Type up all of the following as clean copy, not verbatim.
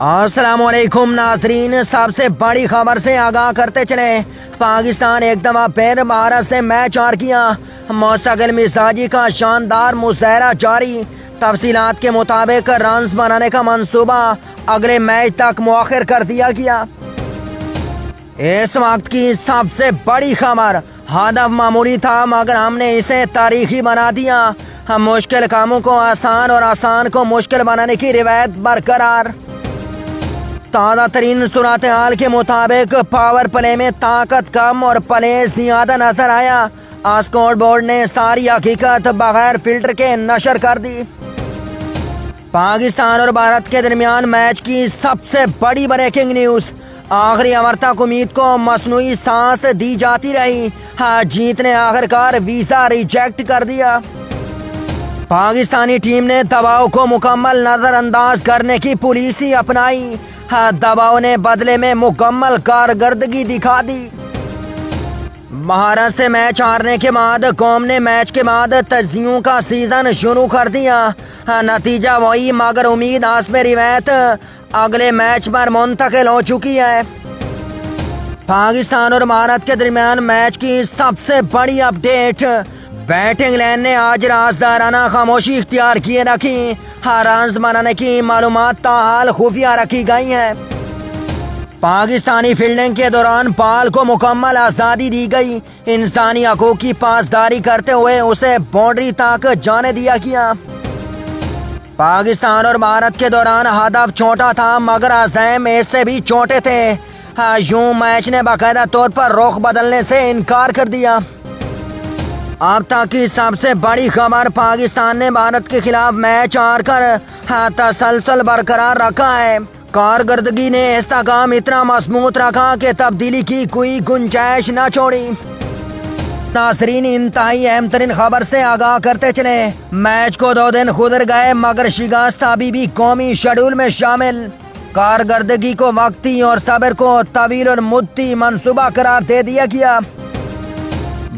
السلام علیکم ناظرین، سب سے بڑی خبر سے آگاہ کرتے چلیں۔ پاکستان ایک دفعہ پھر بھارت سے میچ ہار گیا۔ مستقل مزاجی کا شاندار مظاہرہ جاری۔ تفصیلات کے مطابق رنز بنانے کا منصوبہ اگلے میچ تک مؤخر کر دیا گیا۔ اس وقت کی سب سے بڑی خبر، ہدف معمولی تھا مگر ہم نے اسے تاریخی بنا دیا۔ ہم مشکل کاموں کو آسان اور آسان کو مشکل بنانے کی روایت برقرار۔ تازہ ترین صورتحال کے مطابق پاور پلے میں طاقت کم اور پلے زیادہ نظر آیا۔ اسکور بورڈ نے ساری حقیقت بغیر فلٹر کے نشر کر دی۔ پاکستان اور بھارت کے درمیان میچ کی سب سے بڑی بریکنگ نیوز۔ آخری اوور تک امید کو مصنوعی سانس دی جاتی رہی۔ جیت نے آخرکار ویزا ریجیکٹ کر دیا۔ پاکستانی ٹیم نے دباؤ کو مکمل نظر انداز کرنے کی پالیسی اپنائی۔ دباؤ نے بدلے میں مکمل کارکردگی دکھا دی۔ بھارت سے میچ ہارنے کے بعد قوم نے میچ کے بعد تجزیوں کا سیزن شروع کر دیا۔ نتیجہ وہی مگر امید حسب روایت اگلے میچ پر منتقل ہو چکی ہے۔ پاکستان اور بھارت کے درمیان میچ کی سب سے بڑی اپ ڈیٹ۔ بیٹنگ لائن نے آج رازدارانہ خاموشی اختیار کیے رکھی۔ رنز بنانے کی معلومات تاحال خفیہ رکھی گئی ہیں۔ پاکستانی فیلڈنگ کے دوران بال کو مکمل آزادی دی گئی۔ انسانی حقوق کی پاسداری کرتے ہوئے اسے باؤنڈری تک جانے دیا گیا۔ پاکستان اور بھارت کے دوران ہدف چھوٹا تھا مگر عزائم اس سے بھی چھوٹے تھے۔ یوں میچ نے باقاعدہ طور پر رخ بدلنے سے انکار کر دیا۔ اب تک کی سب سے بڑی خبر، پاکستان نے بھارت کے خلاف میچ ہار کر تسلسل برقرار رکھا ہے۔ کارکردگی نے استحکام اتنا مضبوط رکھا کہ تبدیلی کی کوئی گنجائش نہ چھوڑی۔ ناظرین، انتہائی اہم ترین خبر سے آگاہ کرتے چلیں۔ میچ کو 2 دن گزر گئے مگر شکست ابھی بھی قومی شیڈول میں شامل۔ کارکردگی کو وقتی اور صبر کو طویل المدتی منصوبہ قرار دے دیا گیا۔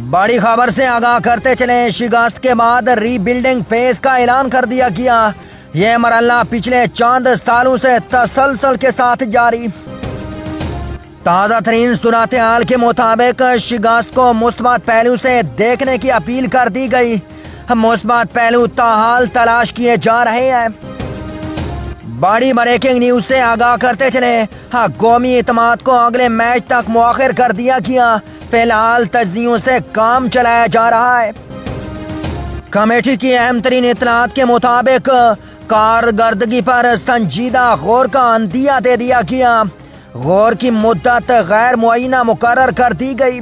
بڑی خبر سے آگاہ کرتے چلیں۔ شکست کے بعد ری بلڈنگ فیز کا اعلان کر دیا گیا۔ یہ مرحلہ پچھلے چند سالوں سے تسلسل کے ساتھ جاری۔ تازہ ترین صورتحال کے مطابق شکست کو مثبت پہلو سے دیکھنے کی اپیل کر دی گئی۔ مثبت پہلو تاحال تلاش کیے جا رہے ہیں۔ بڑی بریکنگ نیوز سے آگاہ کرتے چلیں۔ قومی اعتماد کو اگلے میچ تک مؤخر کر دیا گیا۔ فی الحال تجزیوں سے کام چلایا جا رہا ہے۔ کمیٹی کی اہم ترین اطلاعات کے مطابق کارکردگی پر سنجیدہ غور کا عندیہ دے دیا گیا۔ غور کی مدت غیر معینہ مقرر کر دی گئی۔